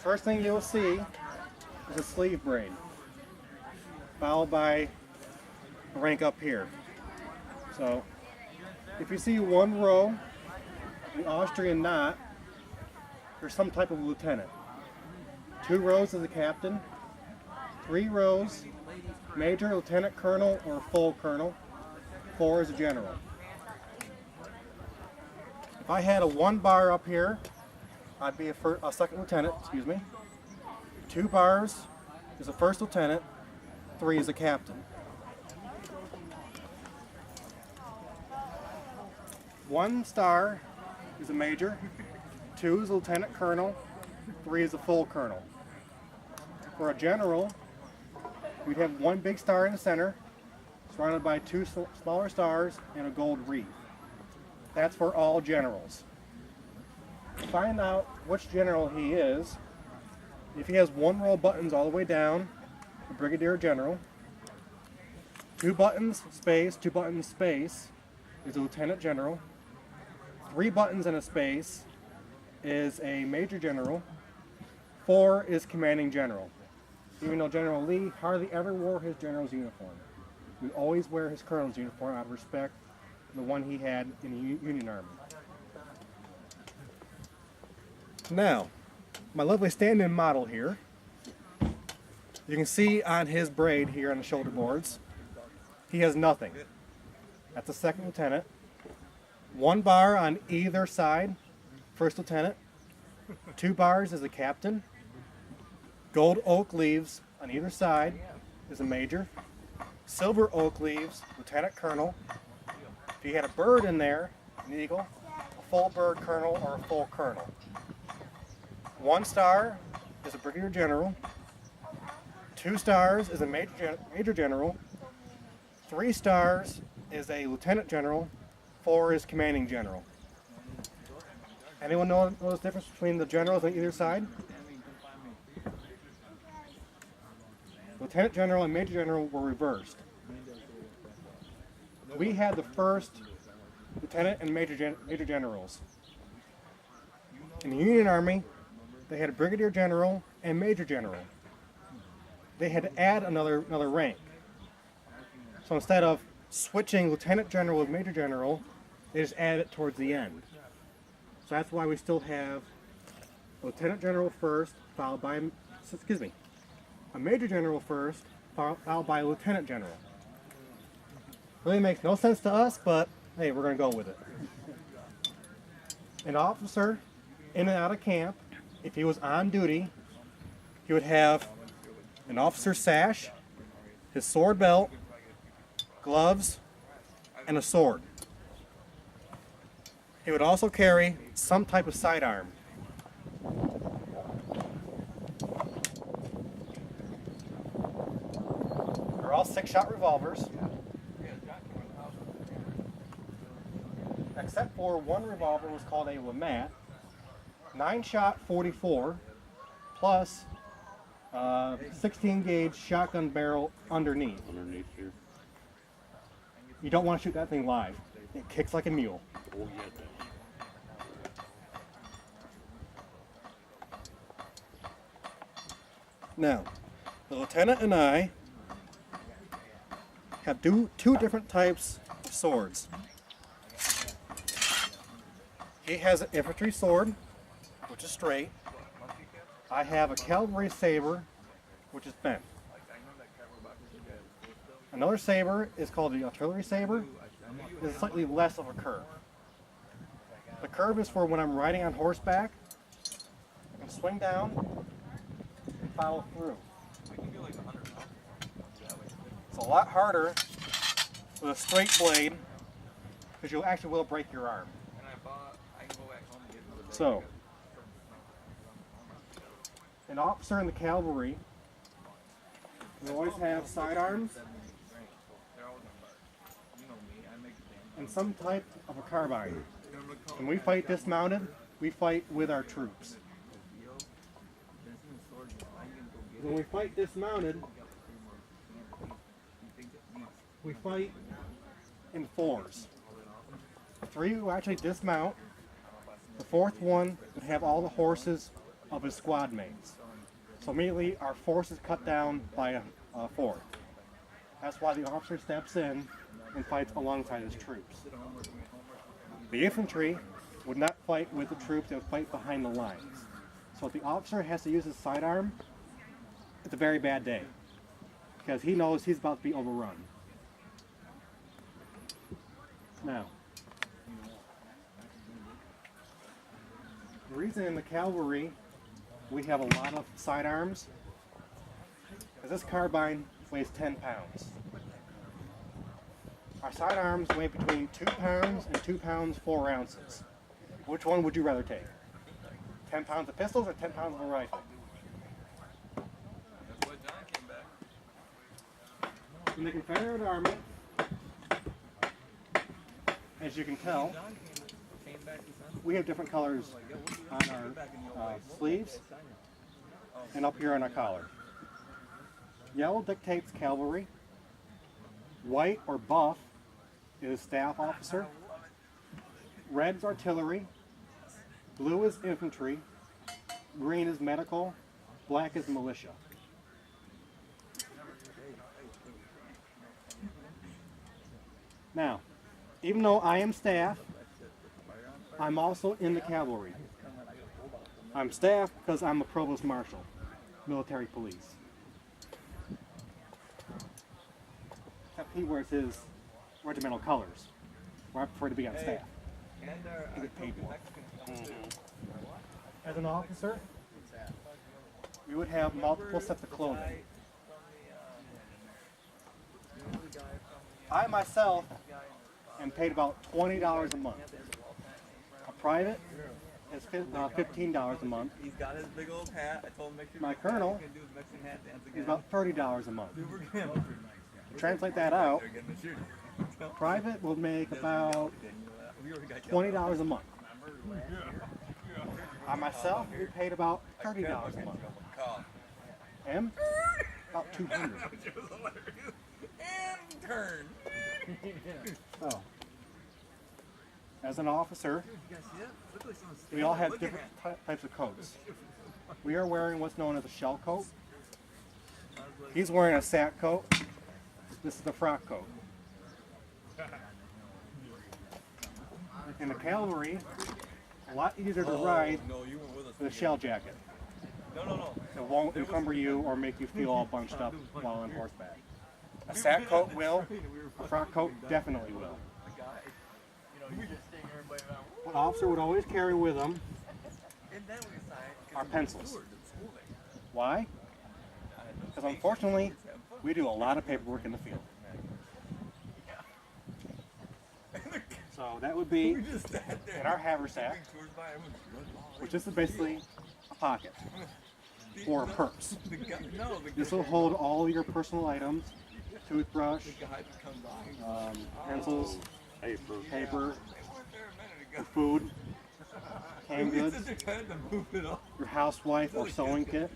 The first thing you'll see is a sleeve braid, followed by a rank up here. So if you see one row, the Austrian knot, there's some type of lieutenant. 2 rows is a captain, 3 rows, major, lieutenant colonel, or full colonel, 4 is a general. If I had a 1 bar up here, I'd be a second lieutenant, 2 bars is a first lieutenant, 3 is a captain. 1 star is a major, 2 is a lieutenant colonel, 3 is a full colonel. For a general, we'd have 1 big star in the center, surrounded by 2 smaller stars and a gold wreath. That's for all generals. To find out which general he is, if he has 1 row of buttons all the way down, a brigadier general. 2 buttons, space, 2 buttons, space is a lieutenant general. 3 buttons and a space is a major general. 4 is commanding general. Even though General Lee hardly ever wore his general's uniform. We always wear his colonel's uniform out of respect for the one he had in the Union Army. Now, my lovely stand-in model here, you can see on his braid here on the shoulder boards, he has nothing. That's a second lieutenant. 1 bar on either side, first lieutenant. 2 bars is a captain. Gold oak leaves on either side is a major. Silver oak leaves, lieutenant colonel. If you had a bird in there, an eagle, a full bird colonel or a full colonel. 1 star is a brigadier general. 2 stars is a major general. 3 stars is a lieutenant general. 4 is commanding general. Anyone know the difference between the generals on either side? Lieutenant general and major general were reversed. We had the first lieutenant and major generals. In the Union Army, they had a brigadier general and major general. They had to add another rank. So instead of switching lieutenant general with major general, they just added it towards the end. So that's why we still have lieutenant general first, followed by, a major general first, followed by a lieutenant general. Really makes no sense to us, but hey, we're going to go with it. An officer in and out of camp, if he was on duty, he would have an officer's sash, his sword belt, gloves, and a sword. He would also carry some type of sidearm. They're all 6-shot revolvers, except for 1 revolver was called a Lamat, 9-shot 44, plus 16 gauge shotgun barrel underneath. Underneath here. You don't want to shoot that thing live. It kicks like a mule. Oh, yeah. Now, the lieutenant and I have 2 different types of swords. He has an infantry sword, which is straight. I have a cavalry saber, which is bent. Another saber is called the artillery saber. It's slightly less of a curve. The curve is for when I'm riding on horseback. I can swing down and follow through. It's a lot harder with a straight blade because you actually will break your arm. So, an officer in the cavalry will always have sidearms and some type of a carbine. When we fight dismounted, we fight with our troops. When we fight dismounted, we fight in 4s. 3 will actually dismount. The 4th one would have all the horses of his squad mates. So immediately our force is cut down by a fourth. That's why the officer steps in and fights alongside his troops. The infantry would not fight with the troops, they would fight behind the lines. So if the officer has to use his sidearm, it's a very bad day, because he knows he's about to be overrun. Now, the reason in the cavalry we have a lot of sidearms is this carbine weighs 10 pounds. Our sidearms weigh between 2 pounds and 2 pounds 4 ounces. Which one would you rather take? 10 pounds of pistols or 10 pounds of a rifle? In the Confederate Army, as you can tell, we have different colors on our sleeves and up here on our collar. Yellow dictates cavalry, white or buff is staff officer, red is artillery, blue is infantry, green is medical, black is militia. Now, even though I am staff, I'm also in the cavalry. I'm staff because I'm a provost marshal, military police. Except he wears his regimental colors, where I prefer to be on staff. I get paid more. As an officer, we would have multiple sets of clothing. I myself am paid about $20 a month. A private is $15 a month. He's got his big old hat. I told him make sure my colonel is about $30 a month. To translate that out, private will make about $20 a month. I myself will be paid about $30 a month. Him, about $200. And turn. So, as an officer, we all have different types of coats. We are wearing what's known as a shell coat. He's wearing a sack coat. This is the frock coat. In the cavalry, a lot easier to ride with a shell jacket. It won't encumber you or make you feel all bunched up while on horseback. A sack coat will, a frock coat definitely will. What officer would always carry with them are pencils. Why? Because unfortunately, we do a lot of paperwork in the field. So that would be in our haversack, which is basically a pocket or a purse. This will hold all your personal items, toothbrush, pencils, paper, your food, canned goods, your housewife or sewing kit.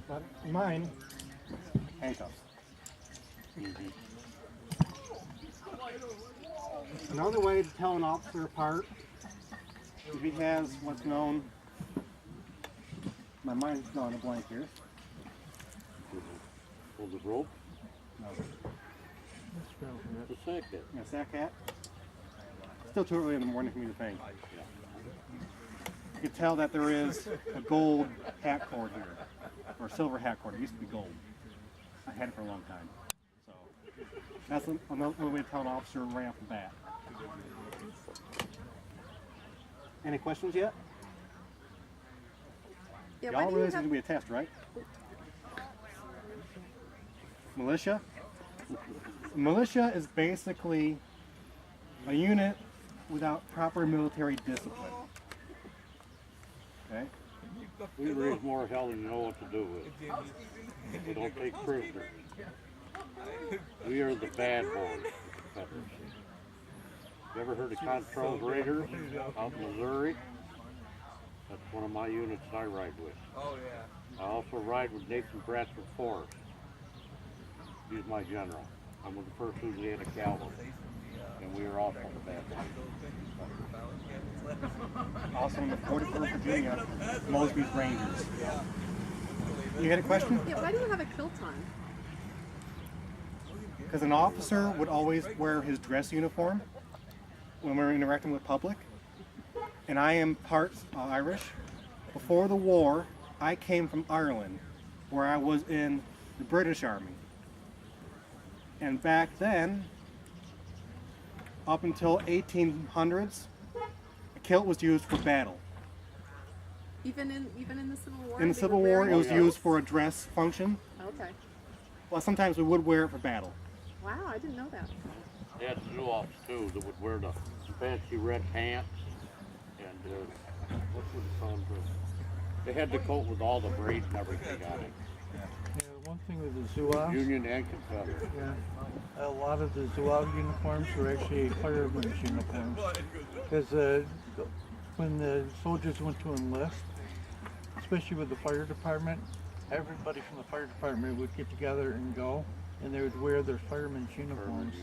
But mine, handcuffs. Another way to tell an officer apart is he has what's known, my mind's drawing a blank here. Hold the rope? No. The sack hat. A sack hat? Still too early in the morning for me to think. You can tell that there is a gold hat cord here, or a silver hat cord. It used to be gold. I had it for a long time. So that's another way to tell an officer right off the bat. Any questions yet? Yeah, Y'all realize it's going to be a test, right? Militia? Militia is basically a unit without proper military discipline. Okay? We raise more hell than you know what to do with. We don't take prisoners. We are the bad boys. You ever heard of Contrails Raiders out in Missouri? That's one of my units I ride with. Oh yeah. I also ride with Nathan Bradford Forrest. He's my general. I'm with the 1st Louisiana Cavalry. and we are also the bad boys. Also in the 44th Virginia, Mosby's Rangers. You had a question? Yeah, why do you have a kilt on? Because an officer would always wear his dress uniform when we're interacting with public. And I am part Irish. Before the war, I came from Ireland, where I was in the British Army. And back then, up until 1800s, a kilt was used for battle. Even in the Civil War? In the they Civil were War, wearing it was kilts? used for a dress function. Okay. Well, sometimes we would wear it for battle. Wow, I didn't know that. They had zoo ops too that would wear the fancy red pants and what was it called? They had the coat with all the braids and everything on it. Yeah, one thing with the zoo ops, Union and Confederate. yeah, a lot of the zoo op uniforms were actually firemen's uniforms. Because when the soldiers went to enlist, especially with the fire department, everybody from the fire department would get together and go, and they would wear their firemen's uniforms.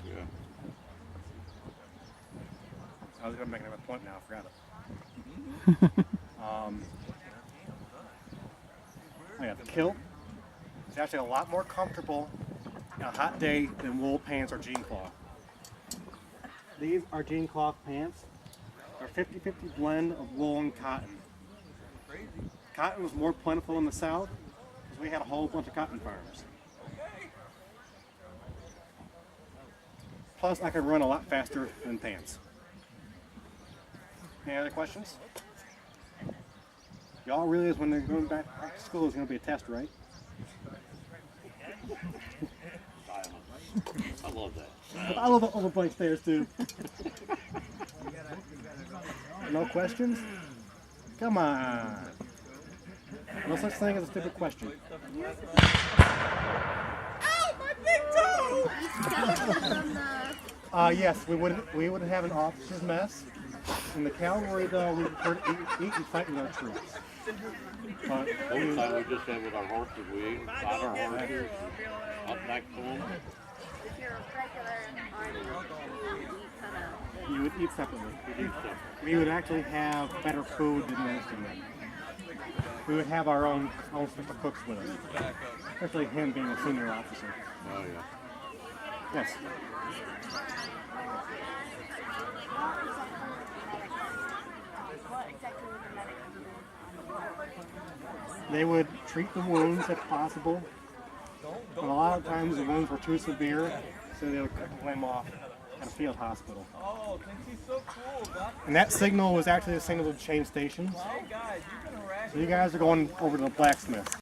Yeah. I was going to make another point now, I forgot it. Yeah, the kilt is actually a lot more comfortable on a hot day than wool pants or jean cloth. These are jean cloth pants. They're 50-50 blend of wool and cotton. Cotton was more plentiful in the South because we had a whole bunch of cotton farms. Plus, I can run a lot faster than pants. Any other questions? Y'all realize when they're going back to school is going to be a test, right? I love that. I love the over blank stairs too. No questions? Come on. No such thing as a stupid question. Ow, my big toe! From the Yes, we would have an officer's mess. In the cavalry, though, we prefer to eat and fight with our troops. But One time we just had with our horses, we ate on our horses, up next to them. if you're a regular army, you would eat separately. We did stuff. We would actually have better food than most of them. We would have our own special cooks with us, especially him being a senior officer. Oh yeah. Yes. They would treat the wounds if possible, but a lot of times the wounds were too severe, so they would cut them off at a field hospital. Oh, since he's so cool, Doc. And that signal was actually the signal to change stations. Hey guys, you can harass So you guys are going over to the blacksmith.